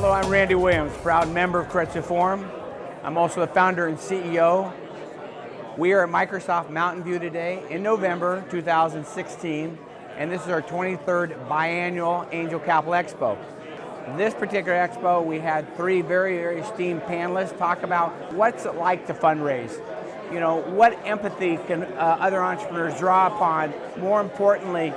Hello, I'm Randy Williams, proud member of Credit Forum. I'm also the founder and CEO. We are at Microsoft Mountain View today in November 2016, and this is our 23rd biannual Angel Capital Expo. This particular expo, we had three very esteemed panelists talk about what's it like to fundraise. You know, what empathy can other entrepreneurs draw upon? More importantly,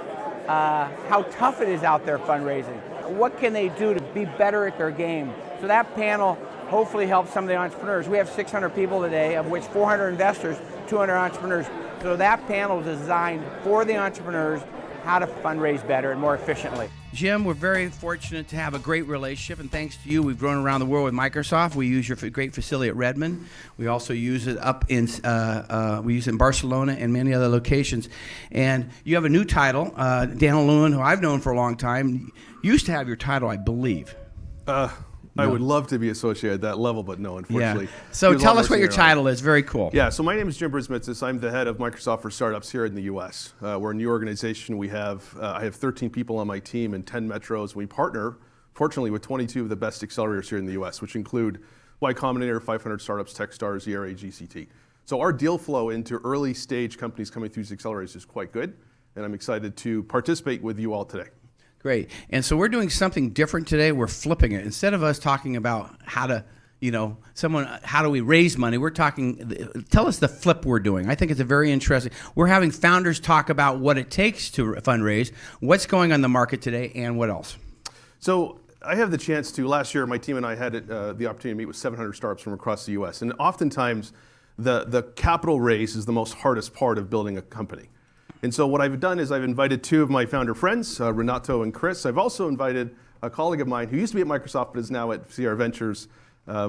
how tough it is out there fundraising. What can they do to be better at their game? So that panel hopefully helps some of the entrepreneurs. We have 600 people today, of which 400 investors, 200 entrepreneurs. So that panel is designed for the entrepreneurs how to fundraise better and more efficiently. Jim, we're very fortunate to have a great relationship, and thanks to you, we've grown around the world with Microsoft. We use your great facility at Redmond. We also use it up in we use it in Barcelona and many other locations. And you have a new title, Daniel Lewin, who I've known for a long time, used to have your title, I believe. I would love to be associated at that level, but no, unfortunately. Yeah. So tell us what your title is. Very cool. Yeah, so my name is Jim Brisimitzis. I'm the head of Microsoft for Startups here in the US. We're a new organization. We have, I have 13 people on my team in 10 metros. We partner, fortunately, with 22 of the best accelerators here in the US, which include Y Combinator, 500 Startups, Techstars, ERA, GCT. So our deal flow into early stage companies coming through these accelerators is quite good, and I'm excited to participate with you all today. Great. And so we're doing something different today. We're flipping it. Instead of us talking about how to, how do we raise money, we're talking, tell us the flip we're doing. I think it's a very interesting. We're having founders talk about what it takes to fundraise, what's going on in the market today, and what else. So I have the chance to, last year, my team and I had the opportunity to meet with 700 startups from across the US. And oftentimes, the capital raise is the most hardest part of building a company. And so what I've done is I've invited two of my founder friends, Renato and Chris. I've also invited a colleague of mine who used to be at Microsoft but is now at Sierra Ventures,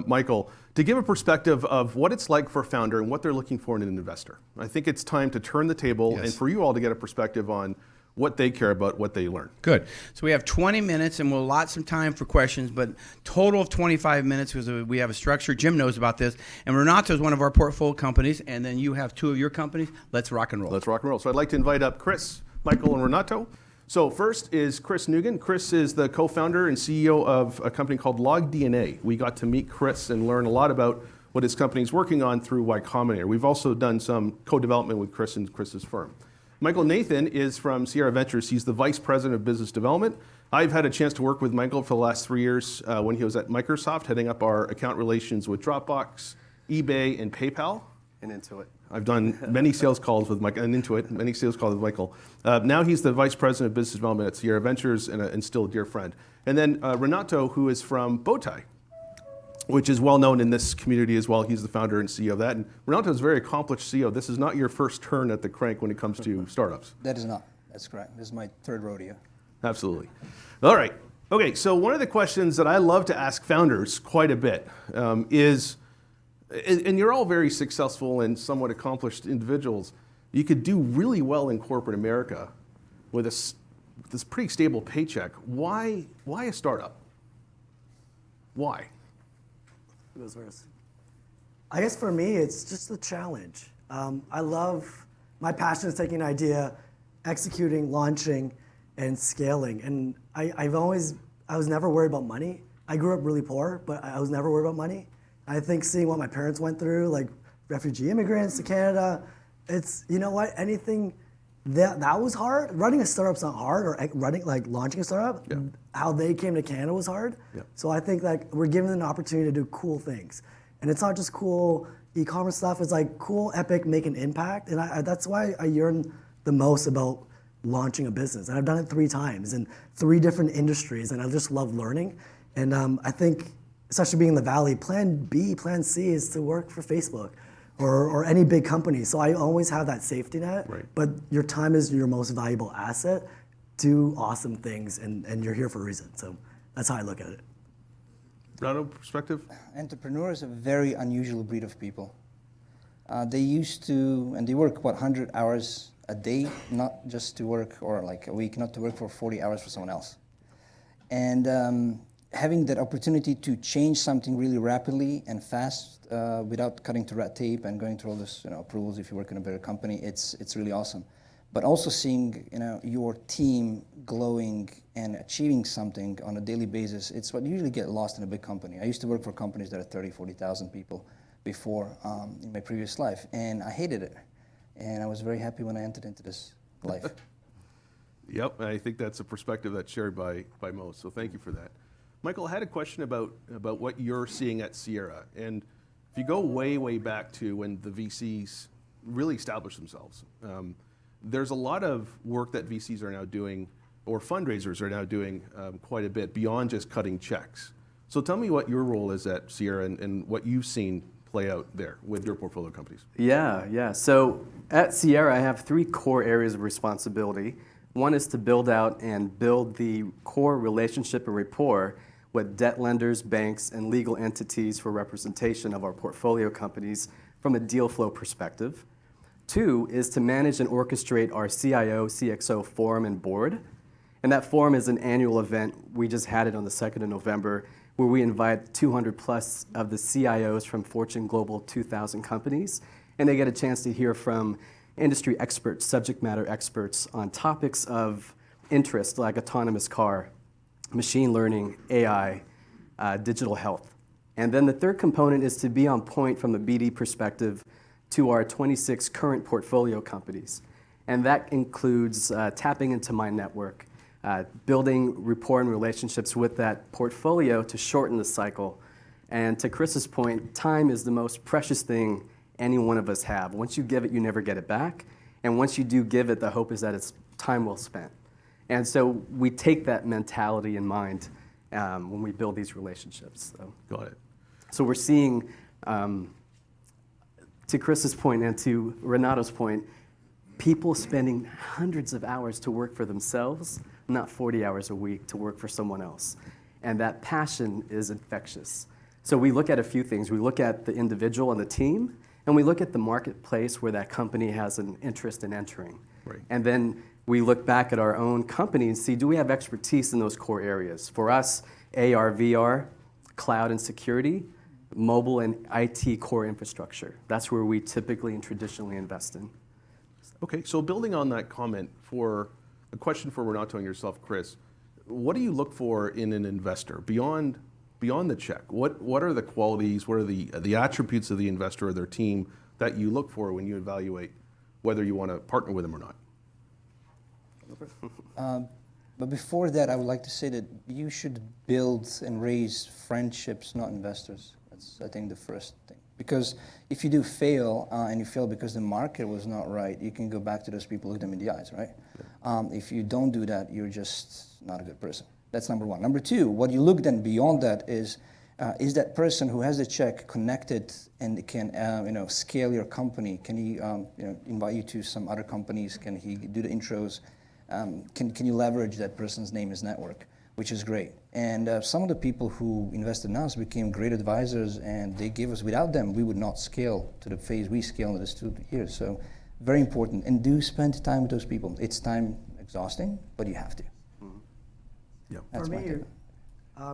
Michael, to give a perspective of what it's like for a founder and what they're looking for in an investor. I think it's time to turn the table and for you all to get a perspective on what they care about, what they learn. Good. So we have 20 minutes and we'll allot some time for questions, but total of 25 minutes because we have a structure. Jim knows about this. And Renato is one of our portfolio companies, and then you have two of your companies. Let's rock and roll. Let's rock and roll. So I'd like to invite up Chris, Michael, and Renato. So first is Chris Nugent. Chris is the co-founder and CEO of a company called LogDNA. We got to meet Chris and learn a lot about what his company is working on through Y Combinator. We've also done some co-development with Chris and Chris's firm. Michael Nathan is from Sierra Ventures. He's the Vice President of Business Development. I've had a chance to work with Michael for the last 3 years when he was at Microsoft, heading up our account relations with Dropbox, eBay, and PayPal. And Intuit. I've done many sales calls with Michael, and Intuit, many sales calls with Michael. Now he's the Vice President of Business Development at Sierra Ventures and still a dear friend. And then Renato, who is from Bowtie, which is well known in this community as well. He's the founder and CEO of that. And Renato is a very accomplished CEO. This is not your first turn at the crank when it comes to startups. That is not. That's correct. This is my third rodeo. Absolutely. All right. Okay, so one of the questions that I love to ask founders quite a bit is, and you're all very successful and somewhat accomplished individuals, you could do really well in corporate America with this pretty stable paycheck. Why a startup? Why? Goes first. I guess for me, it's just the challenge. I love, my passion is taking an idea, executing, launching, and scaling. And I was never worried about money. I grew up really poor, but I was never worried about money. I think seeing what my parents went through, like refugee immigrants to Canada, it's, you know what, anything that was hard. Running a startup's not hard, or launching a startup. Yeah. How they came to Canada was hard. Yeah. So I think like we're given an opportunity to do cool things, and it's not just cool e-commerce stuff. It's like cool, epic, make an impact, and that's why I yearn the most about launching a business. And I've done it 3 times in 3 different industries, and I just love learning. And I think, especially being in the Valley, Plan B, Plan C is to work for Facebook. Or any big company. So I always have that safety net, right. But your time is your most valuable asset. Do awesome things, and you're here for a reason. So that's how I look at it. Renato, perspective? Entrepreneurs are a very unusual breed of people. They used to, and they work, 100 hours a day, not just to work, or like a week, not to work for 40 hours for someone else. And having that opportunity to change something really rapidly and fast without cutting to red tape and going through all this approvals if you work in a bigger company, it's really awesome. but also seeing your team glowing and achieving something on a daily basis. It's what you usually get lost in a big company. I used to work for companies that are 30, 40,000 people before in my previous life, and I hated it. And I was very happy when I entered into this life. Yep, I think that's a perspective that's shared by most, so thank you for that. Michael, I had a question about what you're seeing at Sierra. And if you go way back to when the VCs really established themselves, there's a lot of work that VCs are now doing, or fundraisers are now doing quite a bit beyond just cutting checks. So tell me what your role is at Sierra and what you've seen play out there with your portfolio companies. Yeah. So at Sierra, I have 3 core areas of responsibility. One is to build out and build the core relationship and rapport with debt lenders, banks, and legal entities for representation of our portfolio companies from a deal flow perspective. 2 is to manage and orchestrate our CIO, CXO forum and board. And that forum is an annual event. We just had it on the 2nd of November, where we invite 200 plus of the CIOs from Fortune Global 2000 companies. And they get a chance to hear from industry experts, subject matter experts on topics of interest like autonomous car, machine learning, AI, digital health. And then the third component is to be on point from a BD perspective to our 26 current portfolio companies. And that includes tapping into my network, building rapport and relationships with that portfolio to shorten the cycle. And to Chris's point, time is the most precious thing any one of us have. Once you give it, you never get it back. And once you do give it, the hope is that it's time well spent. And so we take that mentality in mind when we build these relationships. So. Got it. So we're seeing, to Chris's point and to Renato's point, people spending hundreds of hours to work for themselves, not 40 hours a week to work for someone else. And that passion is infectious. So we look at a few things. We look at the individual and the team, and we look at the marketplace where that company has an interest in entering. Right. And then we look back at our own company and see, do we have expertise in those core areas? For us, AR, VR, cloud and security, mobile and IT core infrastructure. That's where we typically and traditionally invest in. Okay, so building on that comment, for a question for Renato and yourself, Chris, what do you look for in an investor beyond the check? What are the qualities, what are the attributes of the investor or their team that you look for when you evaluate whether you want to partner with them or not? But before that, I would like to say that you should build and raise friendships, not investors. That's, I think, the first thing. Because if you do fail, and you fail because the market was not right, you can go back to those people, look them in the eyes, right? Yeah. If you don't do that, you're just not a good person. That's number one. Number two, what you look then beyond that is that person who has the check connected and can scale your company? Can he invite you to some other companies? Can he do the intros? Can you leverage that person's name as network, which is great. And some of the people who invested in us became great advisors, and they gave us, without them, we would not scale to the phase we scaled in this 2 years. So very important. And do spend time with those people. It's time exhausting, but you have to. Mm-hmm. Yeah. For me,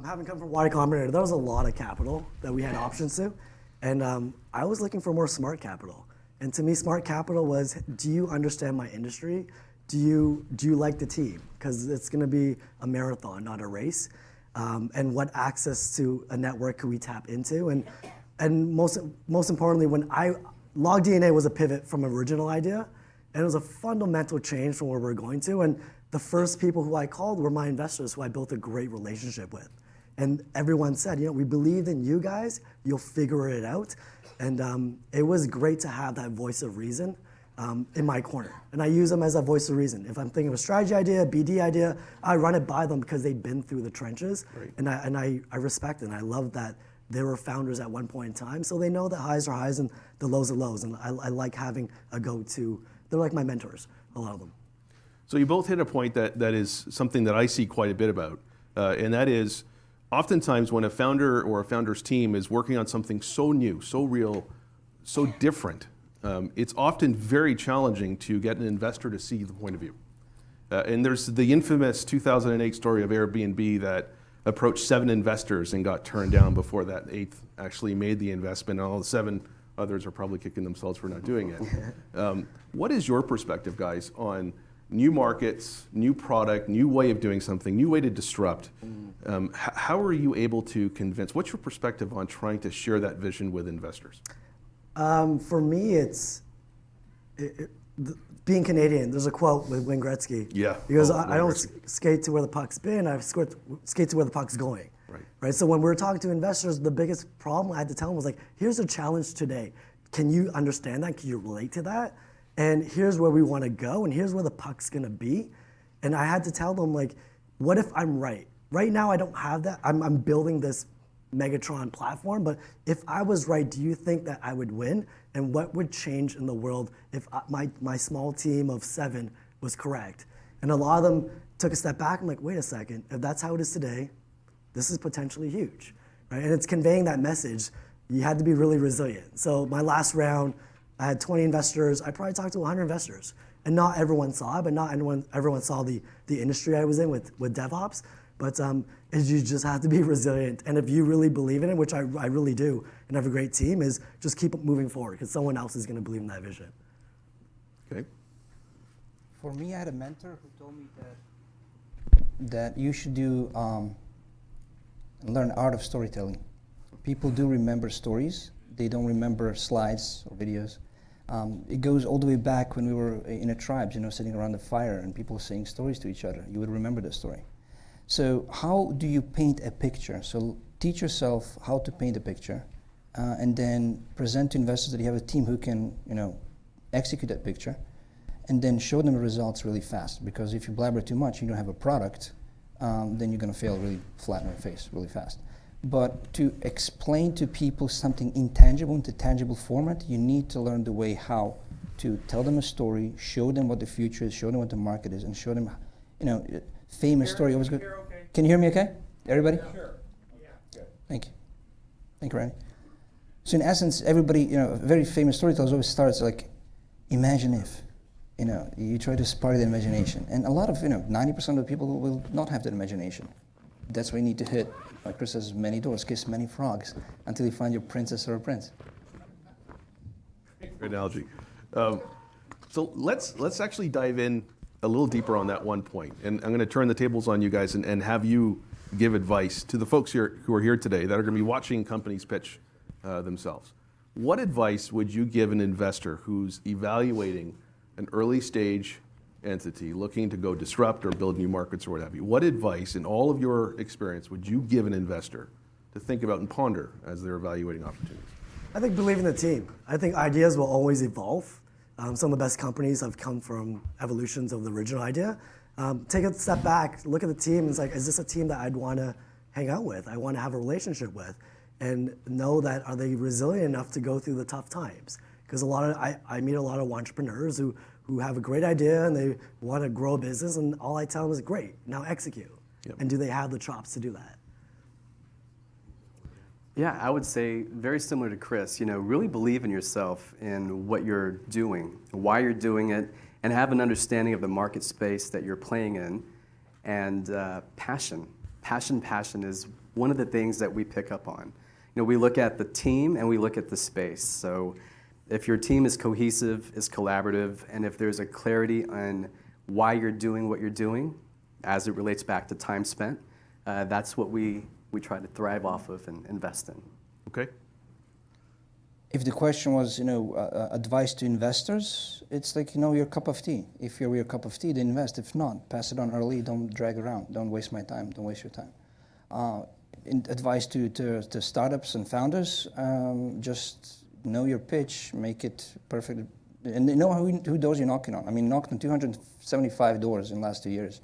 having come from Y Combinator, there was a lot of capital that we had options to. And I was looking for more smart capital. And to me, smart capital was, do you understand my industry? Do you like the team? Because it's going to be a marathon, not a race. And what access to a network could we tap into? And most importantly, when LogDNA was a pivot from original idea, and it was a fundamental change from where we're going to. And the first people who I called were my investors, who I built a great relationship with. And everyone said, we believed in you guys. You'll figure it out. And it was great to have that voice of reason in my corner. And I use them as a voice of reason. If I'm thinking of a strategy idea, a BD idea, I run it by them because they've been through the trenches. Right. And I respect it. And I love that they were founders at one point in time. So they know that highs are highs and the lows are lows. And I like having a go-to. They're like my mentors, a lot of them. So you both hit a point that is something that I see quite a bit about. And that is, oftentimes when a founder or a founder's team is working on something so new, so real, so different, it's often very challenging to get an investor to see the point of view. And there's the infamous 2008 story of Airbnb that approached 7 investors and got turned down before that 8th actually made the investment, and all the 7 Others are probably kicking themselves for not doing it. What is your perspective, guys, on new markets, new product, new way of doing something, new way to disrupt? How are you able to convince? What's your perspective on trying to share that vision with investors? For me, being Canadian. There's a quote with Wayne Gretzky. Yeah. He goes, Oh, I Wayne don't Gretzky. skate to where the puck's been, I skate to where the puck's going. Right. So when we're talking to investors, the biggest problem I had to tell them was like, here's a challenge today. Can you understand that? Can you relate to that? And here's where we want to go, and here's where the puck's gonna be. And I had to tell them, like, what if I'm right? Right now I don't have that. I'm building this Megatron platform, but if I was right, do you think that I would win? And what would change in the world if my small team of 7 was correct? And a lot of them took a step back and like, wait a second, if that's how it is today, this is potentially huge, right? And it's conveying that message. You had to be really resilient. So my last round, I had 20 investors. I probably talked to 100 investors, and not everyone saw it, but not everyone saw the industry I was in with DevOps. But you just have to be resilient. And if you really believe in it, which I really do, and have a great team, is just keep moving forward, because someone else is going to believe in that vision. Okay. For me, I had a mentor who told me that you should learn art of storytelling. People do remember stories. They don't remember slides or videos. It goes all the way back when we were in a tribe, sitting around the fire and people saying stories to each other. You would remember the story. So how do you paint a picture? So teach yourself how to paint a picture, and then present to investors that you have a team who can, execute that picture, and then show them the results really fast. Because if you blabber too much, you don't have a product, then you're going to fail really flat in your face really fast. But to explain to people something intangible into tangible format, you need to learn the way how to tell them a story, show them what the future is, show them what the market is, and show them, famous story always good. Okay. Can you hear me okay? Everybody? Yeah. Sure. Yeah. Good. Thank you. Thank you, Randy. So in essence, everybody, a very famous storyteller always starts like, imagine if. You try to spark the imagination. And a lot of, 90% of the people will not have that imagination. That's why you need to hit, like Chris says, many doors, kiss many frogs, until you find your princess or a prince. Great analogy. So let's actually dive in a little deeper on that one point. And I'm going to turn the tables on you guys and have you give advice to the folks here who are here today that are going to be watching companies pitch themselves. What advice would you give an investor who's evaluating an early stage entity looking to go disrupt or build new markets or what have you? What advice in all of your experience would you give an investor to think about and ponder as they're evaluating opportunities? I think believe in the team. I think ideas will always evolve. Some of the best companies have come from evolutions of the original idea. Take a step back, look at the team, and it's like, is this a team that I'd want to hang out with? I want to have a relationship with, and know that are they resilient enough to go through the tough times? Because I meet a lot of entrepreneurs who have a great idea and they want to grow a business, and all I tell them is, great, now execute. Yep. And do they have the chops to do that? Yeah, I would say very similar to Chris, really believe in yourself and what you're doing, why you're doing it, and have an understanding of the market space that you're playing in. And passion is one of the things that we pick up on. We look at the team and we look at the space. So if your team is cohesive, is collaborative, and if there's a clarity on why you're doing what you're doing as it relates back to time spent, that's what we try to thrive off of and invest in. Okay. If the question was, advice to investors, it's like, your cup of tea. If you're your cup of tea, then invest. If not, pass it on early. Don't drag around. Don't waste my time. Don't waste your time. Advice to startups and founders, just know your pitch, make it perfect, and know who doors you're knocking on. I mean, knocked on 275 doors in the last 2 years.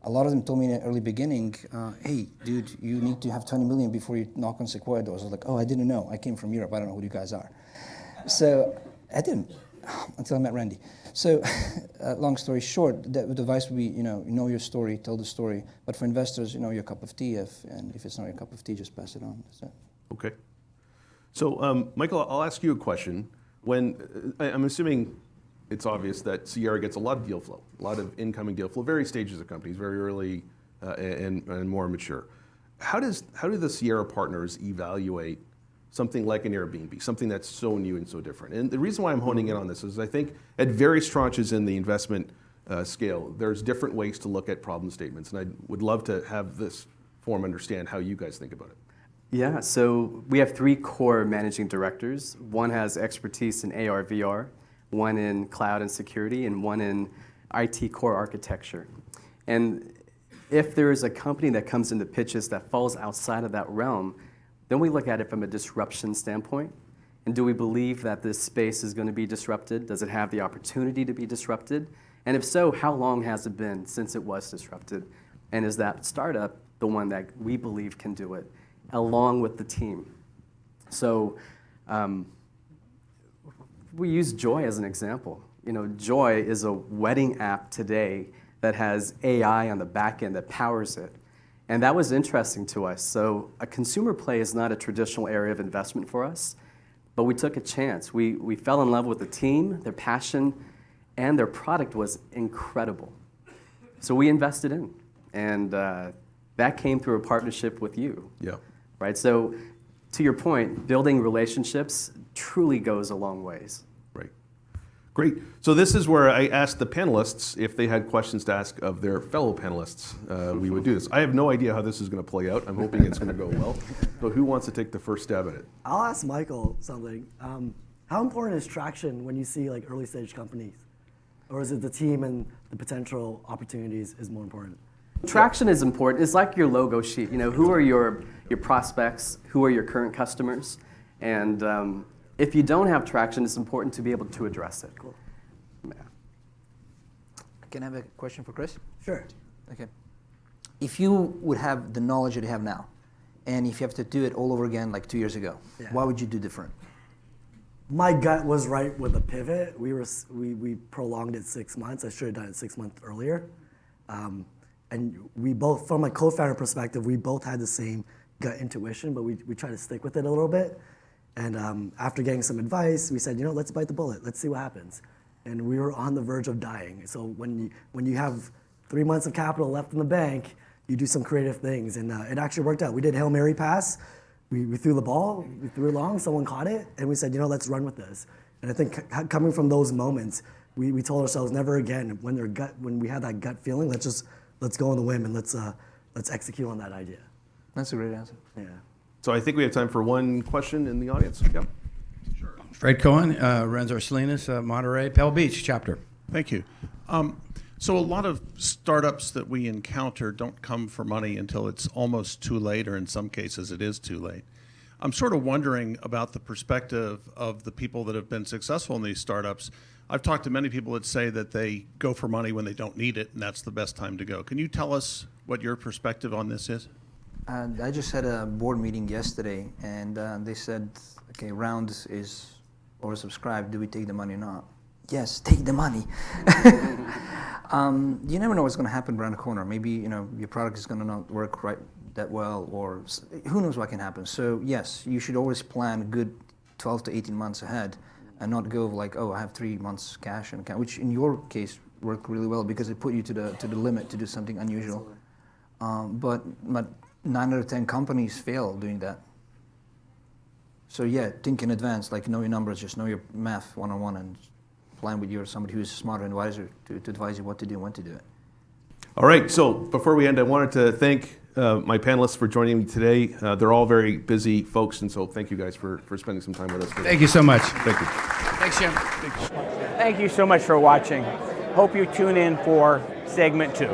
A lot of them told me in the early beginning, hey, dude, you need to have 20 million before you knock on Sequoia doors. I was like, oh, I didn't know. I came from Europe. I don't know who you guys are. So I didn't, until I met Randy. So long story short, the advice would be, know your story, tell the story. But for investors, your cup of tea. And if it's not your cup of tea, just pass it on. That's it. Okay. So, Michael, I'll ask you a question. When I'm assuming it's obvious that Sierra gets a lot of deal flow, a lot of incoming deal flow, various stages of companies, very early and more mature. How do the Sierra partners evaluate something like an Airbnb, something that's so new and so different. And the reason why I'm honing in on this is I think at various tranches in the investment scale, there's different ways to look at problem statements. And I would love to have this forum understand how you guys think about it. Yeah, so we have 3 core managing directors. One has expertise in AR, VR, one in cloud and security, and one in IT core architecture. And if there is a company that comes into pitches that falls outside of that realm, then we look at it from a disruption standpoint. And do we believe that this space is going to be disrupted? Does it have the opportunity to be disrupted? And if so, how long has it been since it was disrupted? And is that startup the one that we believe can do it, along with the team? So we use Joy as an example. You know, Joy is a wedding app today that has AI on the back end that powers it. And that was interesting to us. So a consumer play is not a traditional area of investment for us, but we took a chance. We fell in love with the team, their passion, and their product was incredible. So we invested in, and that came through a partnership with you. Yeah. Right? So to your point, building relationships truly goes a long ways. Right. Great. So this is where I asked the panelists if they had questions to ask of their fellow panelists. We would do this. I have no idea how this is going to play out. I'm hoping it's going to go well. So who wants to take the first stab at it? I'll ask Michael something. How important is traction when you see like early stage companies? Or is it the team and the potential opportunities is more important? Traction is important. It's like your logo sheet. You know, who are your prospects? Who are your current customers? And if you don't have traction, it's important to be able to address it. Cool. Yeah. Can I have a question for Chris? Sure. Okay. If you would have the knowledge that you have now, and if you have to do it all over again like 2 years ago, what would you do different? My gut was right with the pivot. We prolonged it 6 months. I should have done it 6 months earlier. And we both, from a co-founder perspective, we both had the same gut intuition, but we tried to stick with it a little bit. And after getting some advice, we said, you know, let's bite the bullet. Let's see what happens. And we were on the verge of dying. So when you have 3 months of capital left in the bank, you do some creative things. And it actually worked out. We did Hail Mary pass. We threw the ball, we threw it long, someone caught it, and we said, you know, let's run with this. And I think coming from those moments, we told ourselves never again, when we had that gut feeling, let's go on the whim and let's execute on that idea. That's a great answer. Yeah. So I think we have time for one question in the audience. Yeah. Fred Cohen, Renzo Salinas, Monterey, Pebble Beach chapter. Thank you. So a lot of startups that we encounter don't come for money until it's almost too late, or in some cases it is too late. I'm sort of wondering about the perspective of the people that have been successful in these startups. I've talked to many people that say that they go for money when they don't need it, and that's the best time to go. Can you tell us what your perspective on this is? I just had a board meeting yesterday, and they said, okay, round is oversubscribed. Do we take the money or not? Yes, take the money. You never know what's going to happen around the corner. Maybe your product is going to not work right that well, or who knows what can happen. So yes, you should always plan a good 12 to 18 months ahead, and not go like, oh, I have 3 months cash in account, which in your case worked really well because it put you to the limit to do something unusual. But 9 out of 10 companies fail doing that. So yeah, think in advance, like know your numbers, just know your math one-on-one, and plan with somebody who's a smarter advisor to advise you what to do and when to do it. All right, so before we end, I wanted to thank my panelists for joining me today. They're all very busy folks, and so thank you guys for spending some time with us today. Thank you so much. Thank you. Thanks, Jim. Thank you so much for watching. Hope you tune in for segment 2.